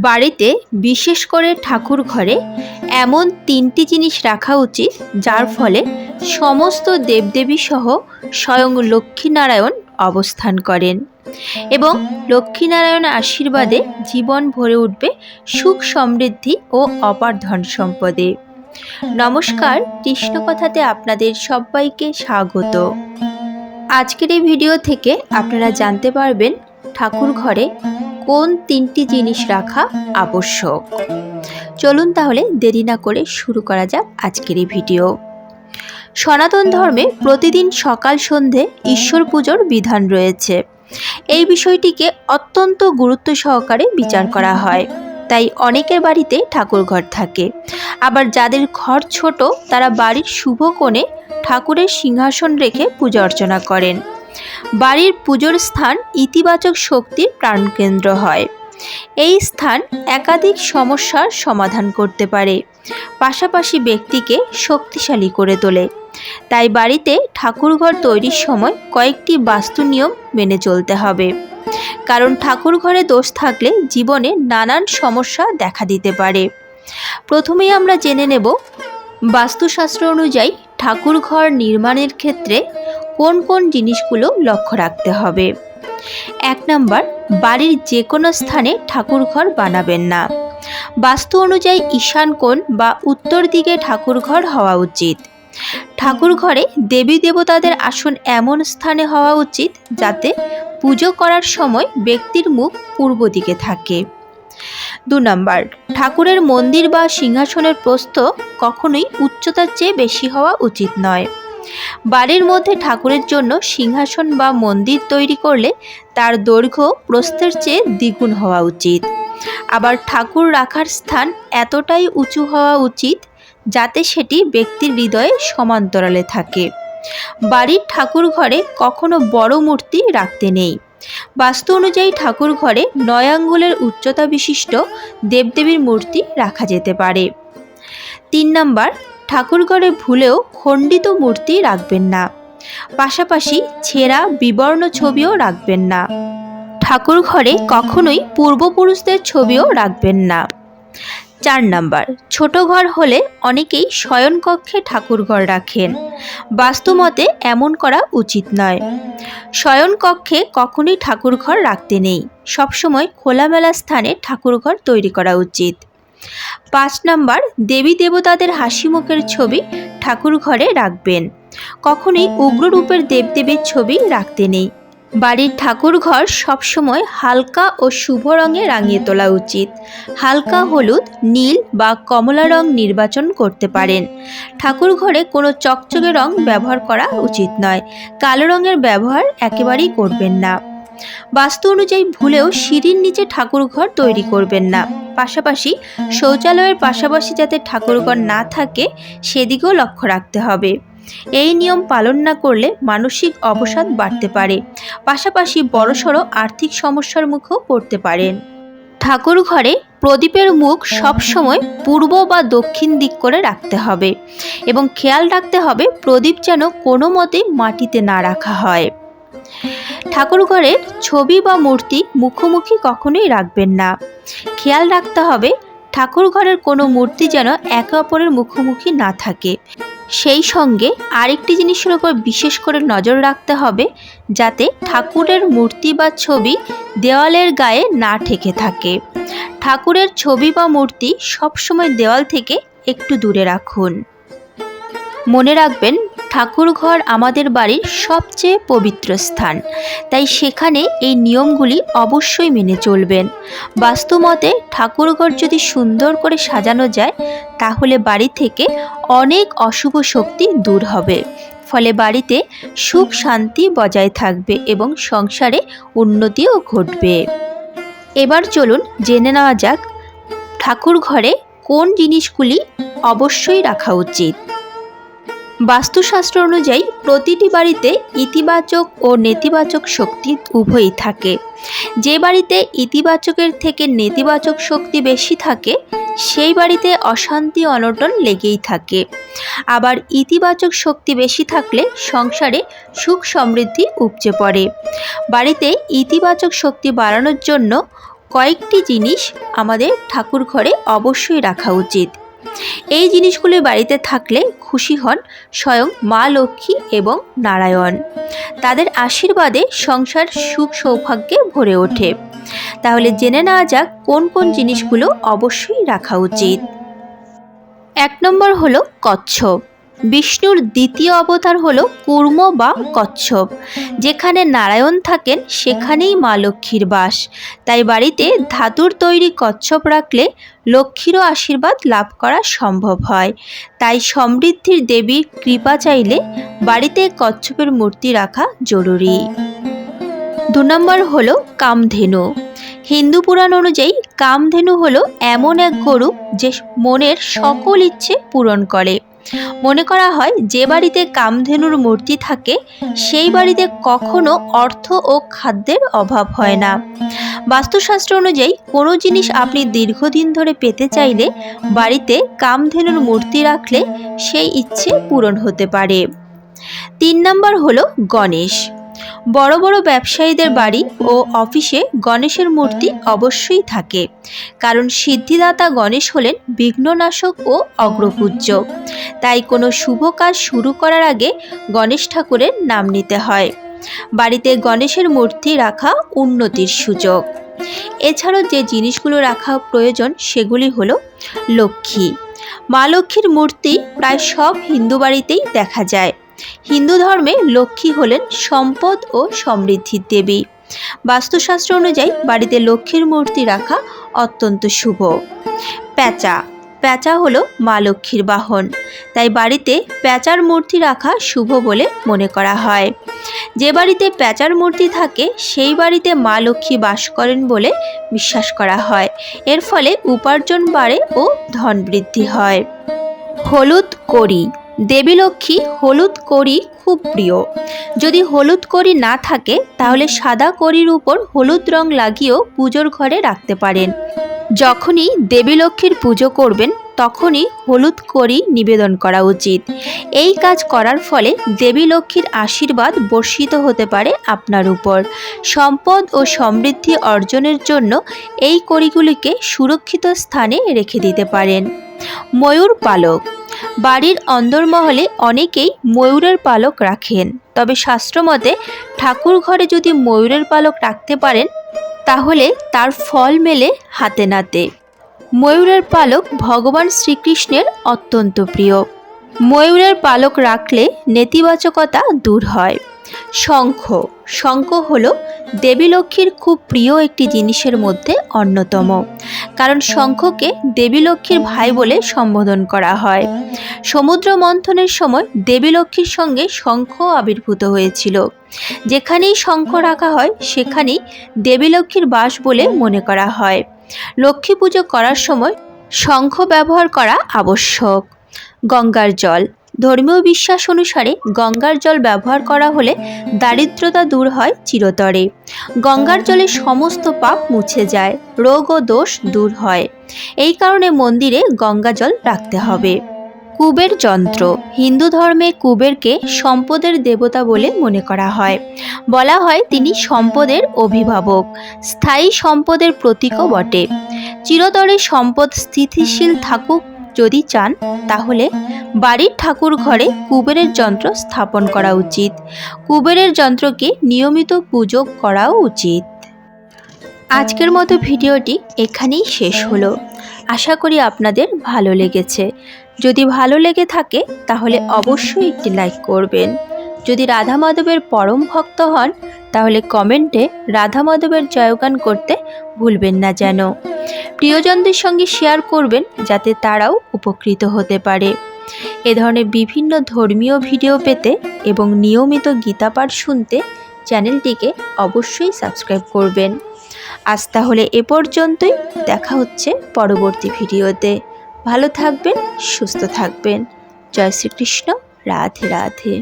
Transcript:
বাড়িতে বিশেষ করে ঠাকুর ঘরে এমন তিনটি জিনিস রাখা উচিত যার ফলে সমস্ত দেবদেবী সহ স্বয়ং লক্ষ্মীনারায়ণ অবস্থান করেন এবং লক্ষ্মীনারায়ণের আশীর্বাদে জীবন ভরে উঠবে সুখ সমৃদ্ধি ও অপার ধন সম্পদে। নমস্কার, কৃষ্ণকথাতে আপনাদের সবাইকে স্বাগত। আজকের এই ভিডিও থেকে আপনারা জানতে পারবেন ঠাকুর ঘরে কোন তিনটি জিনিস রাখা আবশ্যক। চলুন তাহলে দেরি না করে শুরু করা যাক আজকের এই ভিডিও। সনাতন ধর্মে প্রতিদিন সকাল সন্ধে ঈশ্বর পুজোর বিধান রয়েছে। এই বিষয়টিকে অত্যন্ত গুরুত্ব সহকারে বিচার করা হয়, তাই অনেকের বাড়িতে ঠাকুর ঘর থাকে। আবার যাদের ঘর ছোট তারা বাড়ির শুভ কোণে ঠাকুরের সিংহাসন রেখে পূজা অর্চনা করেন। বাড়ির পুজোর স্থান ইতিবাচক শক্তির প্রাণকেন্দ্র হয়। এই স্থান একাধিক সমস্যার সমাধান করতে পারে, পাশাপাশি ব্যক্তিকে শক্তিশালী করে তোলে। তাই বাড়িতে ঠাকুরঘর তৈরির সময় কয়েকটি বাস্তু নিয়ম মেনে চলতে হবে, কারণ ঠাকুর ঘরে দোষ থাকলে জীবনে নানান সমস্যা দেখা দিতে পারে। প্রথমেই আমরা জেনে নেব বাস্তুশাস্ত্র অনুযায়ী ঠাকুর ঘর নির্মাণের ক্ষেত্রে কোন কোন জিনিসগুলো লক্ষ্য রাখতে হবে। 1 নম্বর, বাড়ির যে কোনো স্থানে ঠাকুর ঘর বানাবেন না। বাস্তু অনুযায়ী ঈশান কোণ বা উত্তর দিকে ঠাকুর ঘর হওয়া উচিত। ঠাকুর ঘরে দেবী দেবতাদের আসন এমন স্থানে হওয়া উচিত যাতে পুজো করার সময় ব্যক্তির মুখ পূর্ব দিকে থাকে। 2 নম্বর, ঠাকুরের মন্দির বা সিংহাসনের প্রস্থ কখনোই উচ্চতার চেয়ে বেশি হওয়া উচিত নয়। বাড়ির মধ্যে ঠাকুরের জন্য সিংহাসন বা মন্দির তৈরি করলে তার দৈর্ঘ্য প্রস্থের চেয়ে দ্বিগুণ হওয়া উচিত। আবার ঠাকুর রাখার স্থান এতটাই উঁচু হওয়া উচিত যাতে সেটি ব্যক্তির হৃদয়ে সমান্তরালে থাকে। বাড়ির ঠাকুর ঘরে কখনো বড় মূর্তি রাখতে নেই। বাস্তু অনুযায়ী ঠাকুর ঘরে 9 আঙ্গুলের উচ্চতা বিশিষ্ট দেবদেবীর মূর্তি রাখা যেতে পারে। 3 নম্বর, ঠাকুর ঘরে ভুলেও খণ্ডিত মূর্তি রাখবেন না। পাশাপাশি ছেঁড়া বিবর্ণ ছবিও রাখবেন না। ঠাকুর ঘরে কখনোই পূর্বপুরুষদের ছবিও রাখবেন না। 4 নম্বর, ছোট ঘর হলে অনেকেই শয়নকক্ষে ঠাকুর ঘর রাখেন। বাস্তুমতে এমন করা উচিত নয়। শয়নকক্ষে কখনোই ঠাকুর ঘর রাখতে নেই। সবসময় খোলামেলা স্থানে ঠাকুর ঘর তৈরি করা উচিত। 5 নম্বর, দেবী দেবতাদের হাসি মুখের ছবি ঠাকুর ঘরে রাখবেন। কখনোই উগ্ররূপের দেবদেবীর ছবি রাখতে নেই। বাড়ির ঠাকুর ঘর সবসময় হালকা ও শুভ রঙে রাঙিয়ে তোলা উচিত। হালকা হলুদ, নীল বা কমলা রং নির্বাচন করতে পারেন। ঠাকুর ঘরে কোনো চকচকে রং ব্যবহার করা উচিত নয়। কালো রঙের ব্যবহার একেবারেই করবেন না। বাস্তু অনুযায়ী ভুলেও সিঁড়ির নিচে ঠাকুর ঘর তৈরি করবেন না। পাশাপাশি শৌচালয়ের পাশাপাশি যাতে ঠাকুরঘর না থাকে সেদিকেও লক্ষ্য রাখতে হবে। এই নিয়ম পালন না করলে মানসিক অবসাদ বাড়তে পারে, পাশাপাশি বড়সড় আর্থিক সমস্যার মুখেও পড়তে পারেন। ঠাকুর ঘরে প্রদীপের মুখ সবসময় পূর্ব বা দক্ষিণ দিক করে রাখতে হবে এবং খেয়াল রাখতে হবে প্রদীপ যেন কোনো মতেই মাটিতে না রাখা হয়। ঠাকুর ঘরের ছবি বা মূর্তি মুখোমুখি কখনোই রাখবেন না। খেয়াল রাখতে হবে ঠাকুর ঘরের কোনো মূর্তি যেন একে অপরের মুখোমুখি না থাকে। সেই সঙ্গে আরেকটি জিনিসের উপর বিশেষ করে নজর রাখতে হবে যাতে ঠাকুরের মূর্তি বা ছবি দেওয়ালের গায়ে না ঠেকে থাকে। ঠাকুরের ছবি বা মূর্তি সবসময় দেওয়াল থেকে একটু দূরে রাখুন। মনে রাখবেন, ঠাকুর ঘর আমাদের বাড়ির সবচেয়ে পবিত্র স্থান, তাই সেখানে এই নিয়মগুলি অবশ্যই মেনে চলবেন। বাস্তুমতে ঠাকুর ঘর যদি সুন্দর করে সাজানো যায় তাহলে বাড়ি থেকে অনেক অশুভ শক্তি দূর হবে, ফলে বাড়িতে সুখ শান্তি বজায় থাকবে এবং সংসারে উন্নতিও ঘটবে। এবার চলুন জেনে নেওয়া যাক ঠাকুর ঘরে কোন জিনিসগুলি অবশ্যই রাখা উচিত। বাস্তুশাস্ত্র অনুযায়ী প্রতিটি বাড়িতে ইতিবাচক ও নেতিবাচক শক্তি উভয়ই থাকে। যে বাড়িতে ইতিবাচকের থেকে নেতিবাচক শক্তি বেশি থাকে সেই বাড়িতে অশান্তি অনটন লেগেই থাকে। আবার ইতিবাচক শক্তি বেশি থাকলে সংসারে সুখ সমৃদ্ধি উপচে পড়ে। বাড়িতে ইতিবাচক শক্তি বাড়ানোর জন্য কয়েকটি জিনিস আমাদের ঠাকুর ঘরে অবশ্যই রাখা উচিত। এই জিনিসগুলি বাড়িতে থাকলে খুশি হন স্বয়ং মা লক্ষ্মী এবং নারায়ণ। তাদের আশীর্বাদে সংসার সুখ সৌভাগ্যে ভরে ওঠে। তাহলে জেনে নেওয়া যাক কোন কোন জিনিসগুলো অবশ্যই রাখা উচিত। 1 নম্বর হলো কচ্ছপ। বিষ্ণুর দ্বিতীয় অবতার হলো কূর্ম বা কচ্ছপ। যেখানে নারায়ণ থাকেন সেখানেই মা লক্ষ্মীর বাস। তাই বাড়িতে ধাতুর তৈরি কচ্ছপ রাখলে লক্ষ্মীরও আশীর্বাদ লাভ করা সম্ভব হয়। তাই সমৃদ্ধির দেবীর কৃপা চাইলে বাড়িতে কচ্ছপের মূর্তি রাখা জরুরি। 2 নম্বর হলো কামধেনু। হিন্দু পুরাণ অনুযায়ী কামধেনু হলো এমন এক গরু যে মনের সকল ইচ্ছে পূরণ করে। মনে করা হয় যে বাড়িতে কামধেনুর মূর্তি থাকে সেই বাড়িতে কখনো অর্থ ও খাদ্যের অভাব হয় না। বাস্তুশাস্ত্র অনুযায়ী কোনো জিনিস আপনি দীর্ঘদিন ধরে পেতে চাইলে বাড়িতে কামধেনুর মূর্তি রাখলে সেই ইচ্ছে পূরণ হতে পারে। 3 নম্বর হলো গণেশ। বড় বড় ব্যবসায়ীদের বাড়ি ও অফিসে গণেশের মূর্তি অবশ্যই থাকে, কারণ সিদ্ধিদাতা গণেশ হলেন বিঘ্ননাশক ও অগ্রপূজ্য। তাই কোনো শুভ কাজ শুরু করার আগে গণেশ ঠাকুরের নাম নিতে হয়। বাড়িতে গণেশের মূর্তি রাখা উন্নতির সুযোগ। এছাড়াও যে জিনিসগুলো রাখা প্রয়োজন সেগুলি হলো লক্ষ্মী। মা লক্ষ্মীর মূর্তি প্রায় সব হিন্দু বাড়িতেই দেখা যায়। হিন্দু ধর্মে লক্ষ্মী হলেন সম্পদ ও সমৃদ্ধির দেবী। বাস্তুশাস্ত্র অনুযায়ী বাড়িতে লক্ষ্মীর মূর্তি রাখা অত্যন্ত শুভ। প্যাঁচা। প্যাঁচা হলো মা লক্ষ্মীর বাহন, তাই বাড়িতে প্যাঁচার মূর্তি রাখা শুভ বলে মনে করা হয়। যে বাড়িতে প্যাঁচার মূর্তি থাকে সেই বাড়িতে মা লক্ষ্মী বাস করেন বলে বিশ্বাস করা হয়। এর ফলে উপার্জন বাড়ে ও ধন বৃদ্ধি হয়। হলুদ কড়ি। দেবী লক্ষ্মী হলুদ কড়ি খুব প্রিয়। যদি হলুদ কড়ি না থাকে তাহলে সাদা কড়ির উপর হলুদ রং লাগিয়েও পুজোর ঘরে রাখতে পারেন। যখনই দেবী লক্ষ্মীর পুজো করবেন তখনই হলুদ কড়ি নিবেদন করা উচিত। এই কাজ করার ফলে দেবী লক্ষ্মীর আশীর্বাদ বর্ষিত হতে পারে আপনার উপর। সম্পদ ও সমৃদ্ধি অর্জনের জন্য এই কড়িগুলিকে সুরক্ষিত স্থানে রেখে দিতে পারেন। ময়ূর পালক। বাড়ির অন্দরমহলে অনেকেই ময়ূরের পালক রাখেন, তবে শাস্ত্রমতে ঠাকুর ঘরে যদি ময়ূরের পালক রাখতে পারেন তাহলে তার ফল মেলে হাতে নাতে। ময়ূরের পালক ভগবান শ্রীকৃষ্ণের অত্যন্ত প্রিয়। ময়ূরের পালক রাখলে নেতিবাচকতা দূর হয়। শঙ্খ। শঙ্খ হলো দেবী লক্ষ্মীর খুব প্রিয় একটি জিনিসের মধ্যে অন্যতম, কারণ শঙ্খকে দেবী লক্ষ্মীর ভাই বলে সম্বোধন করা হয়। সমুদ্র মন্থনের সময় দেবী লক্ষ্মীর সঙ্গে শঙ্খ আবির্ভূত হয়েছিল। যেখানেই শঙ্খ রাখা হয় সেখানেই দেবী লক্ষ্মীর বাস বলে মনে করা হয়। লক্ষ্মী পুজো করার সময় শঙ্খ ব্যবহার করা আবশ্যক। গঙ্গার জল। ধর্মীয় বিশ্বাস অনুসারে গঙ্গার জল ব্যবহার করা হলে দারিদ্রতা দূর হয় চিরতরে। গঙ্গার জলে সমস্ত পাপ মুছে যায়, রোগ ও দোষ দূর হয়। এই কারণে মন্দিরে গঙ্গা জল রাখতে হবে। কুবের যন্ত্র। হিন্দু ধর্মে কুবেরকে সম্পদের দেবতা বলে মনে করা হয়। বলা হয় তিনি সম্পদের অভিভাবক, স্থায়ী সম্পদের প্রতীকও বটে। চিরতরে সম্পদ স্থিতিশীল থাকুক যদি চান তাহলে বাড়ির ঠাকুর ঘরে কুবেরের যন্ত্র স্থাপন করা উচিত। কুবেরের যন্ত্রকে নিয়মিত পুজো করাও উচিত। আজকের মতো ভিডিওটি এখানেই শেষ হলো। আশা করি আপনাদের ভালো লেগেছে। যদি ভালো লেগে থাকে তাহলে অবশ্যই একটি লাইক করবেন। যদি রাধা মাধবের পরম ভক্ত হন তাহলে কমেন্টে রাধা মাধবের জয়গান করতে ভুলবেন না যেন। প্রিয়জনদের সঙ্গে শেয়ার করবেন যাতে তারাও উপকৃত হতে পারে। এ ধরনের বিভিন্ন ধর্মীয় ভিডিও পেতে এবং নিয়মিত গীতাপাঠ শুনতে চ্যানেলটিকে অবশ্যই সাবস্ক্রাইব করবেন। আজ তাহলে এ পর্যন্তই। দেখা হচ্ছে পরবর্তী ভিডিওতে। ভালো থাকবেন, সুস্থ থাকবেন। জয় শ্রীকৃষ্ণ। রাধে রাধে।